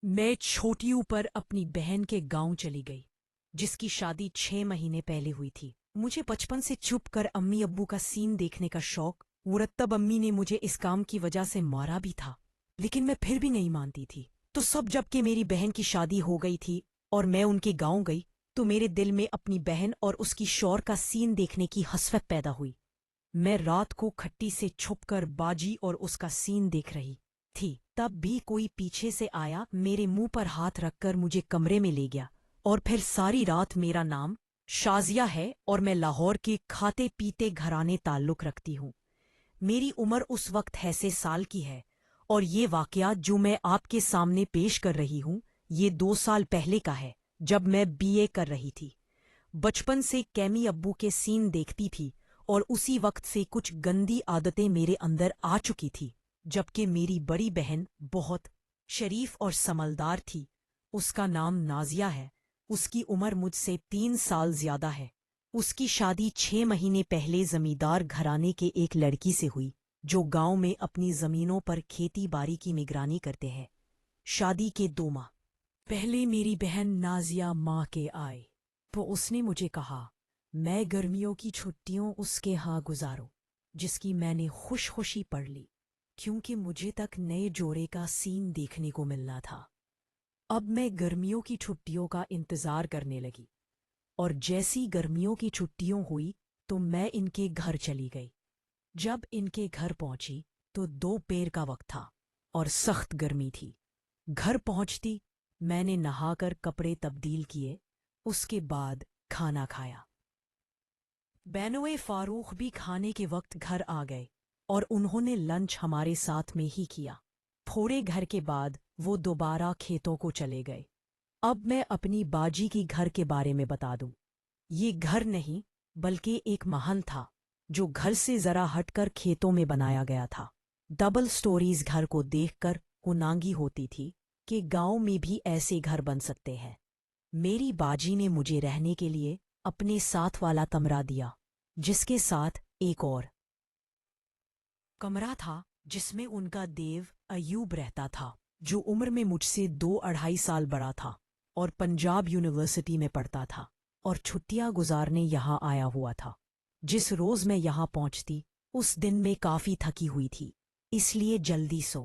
मैं छोटी ऊपर अपनी बहन के गांव चली गई, जिसकी शादी 6 महीने पहले हुई थी। मुझे बचपन से चुप कर अम्मी अब्बू का सीन देखने का शौक। मुरत्तब अम्मी ने मुझे इस काम की वजह से मारा भी था, लेकिन मैं फिर भी नहीं मानती थी। तो सब जबकि मेरी बहन की शादी हो गई थी और मैं उनके गांव गई, तो मेरे दिल में अपनी बहन और उसकी शौहर का सीन देखने की हसरत पैदा हुई। मैं रात को खट्टी से छुपकर बाजी और उसका सीन देख रही थी। तब भी कोई पीछे से आया, मेरे मुंह पर हाथ रखकर मुझे कमरे में ले गया। और फिर सारी रात मेरा नाम शाजिया है और मैं लाहौर के खाते पीते घराने ताल्लुक रखती हूँ। मेरी उम्र उस वक्त 6 साल की है और ये वाकया जो मैं आपके सामने पेश कर रही हूँ, ये 2 साल पहले का है, जब मैं बीए कर रही थी। बचपन से कैमी अब्बू के सीन देखती थी और उसी वक्त से कुछ गंदी आदतें मेरे अंदर आ चुकी थी। जबकि मेरी बड़ी बहन बहुत शरीफ और समझदार थी। उसका नाम नाजिया है। उसकी उम्र मुझसे 3 साल ज्यादा है। उसकी शादी 6 महीने पहले जमींदार घराने के एक लड़की से हुई, जो गांव में अपनी जमीनों पर खेती बाड़ी की निगरानी करते हैं। शादी के 2 माह पहले मेरी बहन नाजिया माँ के आए, तो उसने मुझे कहा मैं गर्मियों की छुट्टियों उसके यहाँ गुजारूं, जिसकी मैंने खुश खुशी पढ़ ली, क्योंकि मुझे तक नए जोड़े का सीन देखने को मिलना था। अब मैं गर्मियों की छुट्टियों का इंतजार करने लगी और जैसी गर्मियों की छुट्टियों हुई तो मैं इनके घर चली गई। जब इनके घर पहुंची तो दोपहर का वक्त था और सख्त गर्मी थी। घर पहुंचती मैंने नहाकर कपड़े तब्दील किए, उसके बाद खाना खाया। बेनोए फारूक भी खाने के वक्त घर आ गए और उन्होंने लंच हमारे साथ में ही किया। थोड़े घर के बाद वो दोबारा खेतों को चले गए। अब मैं अपनी बाजी की घर के बारे में बता दूं। ये घर नहीं बल्कि एक महल था, जो घर से जरा हटकर खेतों में बनाया गया था। डबल स्टोरीज घर को देखकर उनांगी होती थी कि गांव में भी ऐसे घर बन सकते हैं। मेरी बाजी ने मुझे रहने के लिए अपने साथ वाला कमरा दिया, जिसके साथ एक और कमरा था जिसमें उनका देव अयूब रहता था, जो उम्र में मुझसे 2-2.5 साल बड़ा था और पंजाब यूनिवर्सिटी में पढ़ता था और छुट्टियां गुजारने यहाँ आया हुआ था। जिस रोज मैं यहाँ पहुंचती, उस दिन मैं काफी थकी हुई थी, इसलिए जल्दी सो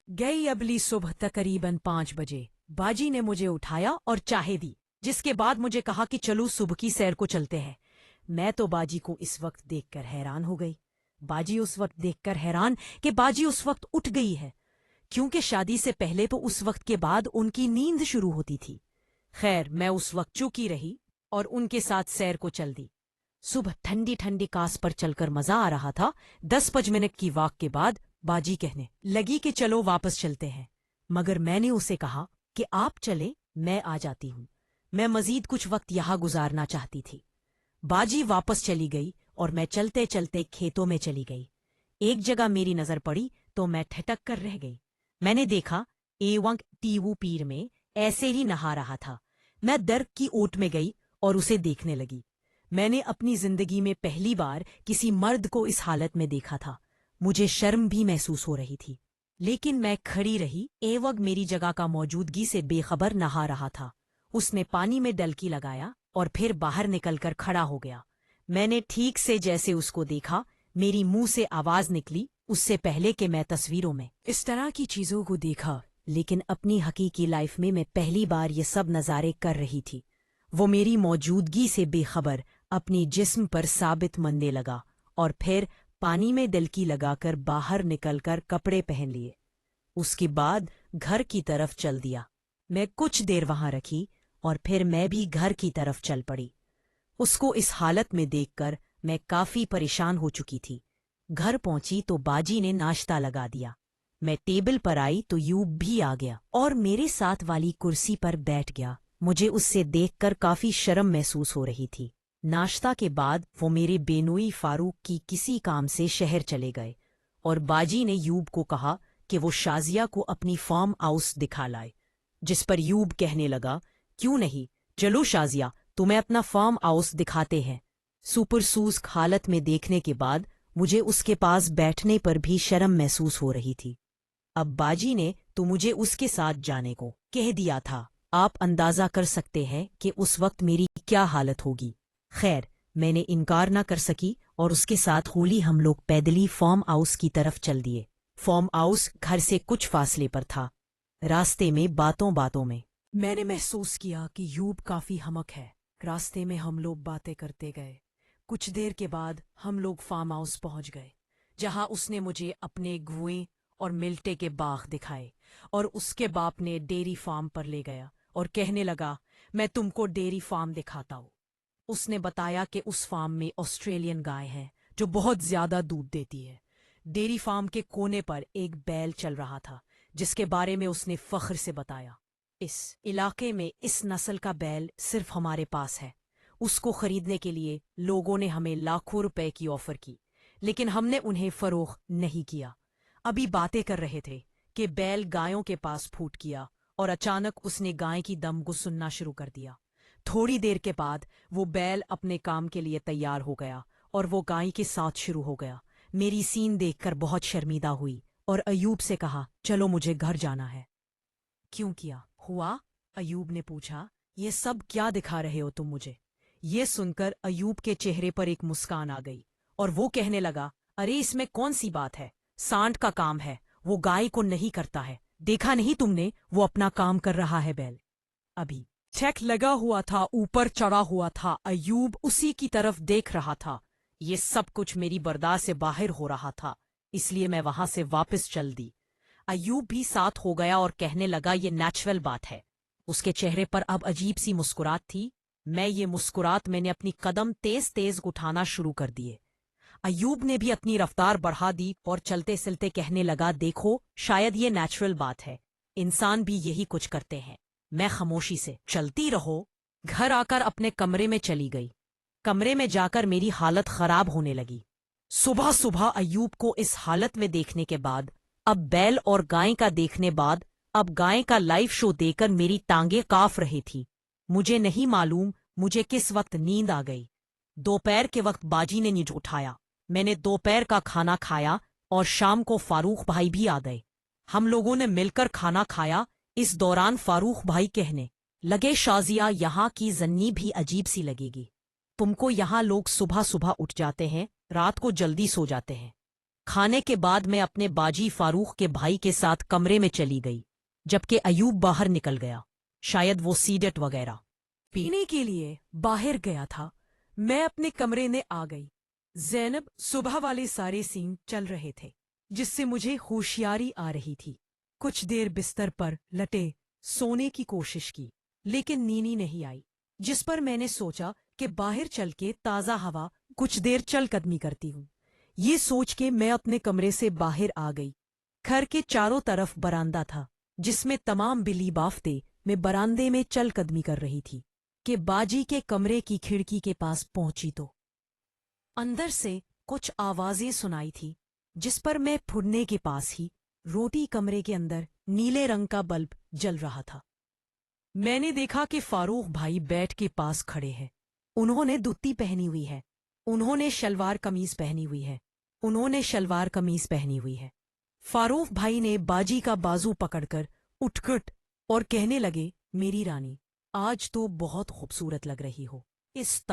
गई। अगली सुबह तकरीबन 5 बजे बाजी ने मुझे उठाया और चाय दी, जिसके बाद मुझे कहा कि चलो सुबह की सैर को चलते हैं। मैं तो बाजी को इस वक्त देखकर हैरान हो गई। बाजी उस वक्त देखकर हैरान कि बाजी उस वक्त उठ गई है, क्योंकि शादी से पहले तो उस वक्त के बाद उनकी नींद शुरू होती थी। खैर, मैं उस वक्त चुकी रही और उनके साथ सैर को चल दी। सुबह ठंडी ठंडी कास पर चलकर मजा आ रहा था। 10-5 मिनट की वॉक के बाद बाजी कहने लगी कि चलो वापस चलते हैं, मगर मैंने उसे कहा कि आप चले, मैं आ जाती हूँ। मैं मजीद कुछ वक्त यहाँ गुजारना चाहती थी। बाजी वापस चली गई और मैं चलते चलते खेतों में चली गई। एक जगह मेरी नजर पड़ी तो मैं ठिठक कर रह गई। मैंने देखा एवं टीवू पीर में ऐसे ही नहा रहा था। मैं दर्द की ओट में गई और उसे देखने लगी। मैंने अपनी जिंदगी में पहली बार किसी मर्द को इस हालत में देखा था। मुझे शर्म भी महसूस हो रही थी, लेकिन मैं खड़ी रही। एवं मेरी जगह का मौजूदगी से बेखबर नहा रहा था। उसने पानी में डलकी लगाया और फिर बाहर निकलकर खड़ा हो गया। मैंने ठीक से जैसे उसको देखा, मेरी मुंह से आवाज निकली, उससे पहले कि मैं तस्वीरों में इस तरह की चीजों को देखा, लेकिन अपनी हकीकी लाइफ में मैं पहली बार ये सब नज़ारे कर रही थी। वो मेरी मौजूदगी से बेखबर अपनी जिस्म पर साबित मनने लगा और फिर पानी में डलकी लगाकर बाहर निकलकर कपड़े पहन लिए। उसके बाद घर की तरफ चल दिया। मैं कुछ देर वहां रखी और फिर मैं भी घर की तरफ चल पड़ी। उसको इस हालत में देखकर मैं काफी परेशान हो चुकी थी। घर पहुंची तो बाजी ने नाश्ता लगा दिया। मैं टेबल पर आई तो यूब भी आ गया और मेरे साथ वाली कुर्सी पर बैठ गया। मुझे उससे देखकर काफी शर्म महसूस हो रही थी। नाश्ता के बाद वो मेरे बेनोई फारूक की किसी काम से शहर चले गए और बाजी ने यूब को कहा कि वो शाजिया को अपनी फार्म हाउस दिखा लाए, जिस पर यूब कहने लगा, क्यों नहीं, चलो शाजिया, तुम्हें अपना फार्म हाउस दिखाते हैं। सुपरसूज हालत में देखने के बाद मुझे उसके पास बैठने पर भी शर्म महसूस हो रही थी। अब बाजी ने تو مجھے اس کے ساتھ جانے کو کہہ دیا تھا۔ آپ اندازہ کر سکتے ہیں کہ اس وقت میری کیا حالت ہوگی۔ خیر، میں نے انکار نہ کر سکی اور اس کے ساتھ ہولی ہم لوگ پیدلی فارم ہاؤس کی طرف چل دیے۔ فارم ہاؤس گھر سے کچھ فاصلے پر تھا۔ راستے میں باتوں میں میں نے محسوس کیا کہ یوب کافی ہمک ہے۔ راستے میں ہم لوگ باتیں کرتے گئے۔ کچھ دیر کے بعد ہم لوگ فارم ہاؤس پہنچ گئے، جہاں اس نے مجھے اپنے گوئیں اور ملٹے کے باغ دکھائے، اور اس کے باپ نے ڈیری فارم پر لے گیا اور کہنے لگا، میں تم کو ڈیری فارم دکھاتا ہوں۔ اس نے بتایا کہ اس فارم میں آسٹریلین گائے ہیں جو بہت زیادہ دودھ دیتی ہے۔ ڈیری فارم کے کونے پر ایک بیل چل رہا تھا جس کے بارے میں اس نے فخر سے بتایا۔ اس علاقے میں اس نسل کا بیل صرف ہمارے پاس ہے۔ اس کو خریدنے کے لیے لوگوں نے ہمیں لاکھوں روپے کی آفر کی، لیکن ہم نے انہیں فروخت نہیں کیا۔ ابھی باتیں کر رہے تھے کہ بیل گایوں کے پاس پھوٹ کیا اور اچانک اس نے گائے کی دم کو سننا شروع کر دیا۔ تھوڑی دیر کے بعد وہ بیل اپنے کام کے لیے تیار ہو گیا اور وہ گائے کے ساتھ شروع ہو گیا۔ میری سین دیکھ کر بہت شرمیدہ ہوئی اور ایوب سے کہا، چلو مجھے گھر جانا ہے۔ کیوں کیا ہوا؟ ایوب نے پوچھا۔ یہ سب کیا دکھا رہے ہو تم مجھے؟ یہ سن کر ایوب کے چہرے پر ایک مسکان آ گئی اور وہ کہنے لگا، ارے اس میں کون سی بات ہے؟ سانڈ کا کام ہے، وہ گائے کو نہیں کرتا ہے۔ دیکھا نہیں تم نے؟ وہ اپنا کام کر رہا ہے۔ بیل ابھی ٹھیک لگا ہوا تھا، اوپر چڑھا ہوا تھا۔ ایوب اسی کی طرف دیکھ رہا تھا۔ یہ سب کچھ میری برداشت سے باہر ہو رہا تھا، اس لیے میں وہاں سے واپس چل دی۔ ایوب بھی ساتھ ہو گیا اور کہنے لگا، یہ نیچرل بات ہے۔ اس کے چہرے پر اب عجیب سی مسکراہٹ تھی۔ میں نے اپنی قدم تیز تیز اٹھانا شروع کر دیے۔ ایوب نے بھی اپنی رفتار بڑھا دی اور چلتے چلتے کہنے لگا، دیکھو شاید یہ نیچرل بات ہے، انسان بھی یہی کچھ کرتے ہیں۔ میں خاموشی سے چلتی رہو۔ گھر آ کر اپنے کمرے میں چلی گئی۔ کمرے میں جا کر میری حالت خراب ہونے لگی۔ صبح صبح ایوب کو اس حالت میں دیکھنے کے بعد، اب بیل اور گائے کا دیکھنے بعد، اب گائے کا لائیو شو دیکھ کر میری ٹانگیں کانپ رہی تھی۔ مجھے نہیں معلوم مجھے کس وقت نیند آ گئی۔ دوپہر کے وقت باجی نے مجھے اٹھایا۔ میں نے دوپہر کا کھانا کھایا اور شام کو فاروق بھائی بھی آ گئے۔ ہم لوگوں نے مل کر کھانا کھایا۔ اس دوران فاروق بھائی کہنے لگے، شازیہ یہاں کی زندگی بھی عجیب سی لگے گی۔ تم کو یہاں لوگ صبح صبح اٹھ جاتے ہیں، رات کو جلدی سو جاتے ہیں۔ کھانے کے بعد میں اپنے باجی فاروق کے بھائی کے ساتھ کمرے میں چلی گئی، جبکہ ایوب باہر نکل گیا۔ شاید وہ سیگریٹ وغیرہ پینے کے لیے باہر گیا تھا۔ میں اپنے کمرے میں آ گئی۔ زینب صبح والے سارے سین چل رہے تھے جس سے مجھے ہوشیاری آ رہی تھی۔ کچھ دیر بستر پر لٹے سونے کی کوشش کی، لیکن نیند نہیں آئی، جس پر میں نے سوچا کہ باہر چل کے تازہ ہوا کچھ دیر چل قدمی کرتی ہوں۔ یہ سوچ کے میں اپنے کمرے سے باہر آ گئی۔ گھر کے چاروں طرف برآمدہ تھا جس میں تمام بلی بافتیں۔ میں برآمدے میں چل قدمی کر رہی تھی کہ باجی کے کمرے کی کھڑکی کے پاس پہنچی تو اندر سے کچھ آوازیں سنائی تھی، جس پر میں پھرنے کے پاس ہی روٹی کمرے کے اندر نیلے رنگ کا بلب جل رہا تھا۔ میں نے دیکھا کہ فاروق بھائی بیڈ کے پاس کھڑے ہیں۔ انہوں نے دھوتی پہنی ہوئی ہے، انہوں نے شلوار قمیض پہنی ہوئی ہے۔ فاروق بھائی نے باجی کا بازو پکڑ کر اٹھ اور کہنے لگے، میری رانی، آج تو بہت خوبصورت لگ رہی ہو۔ اس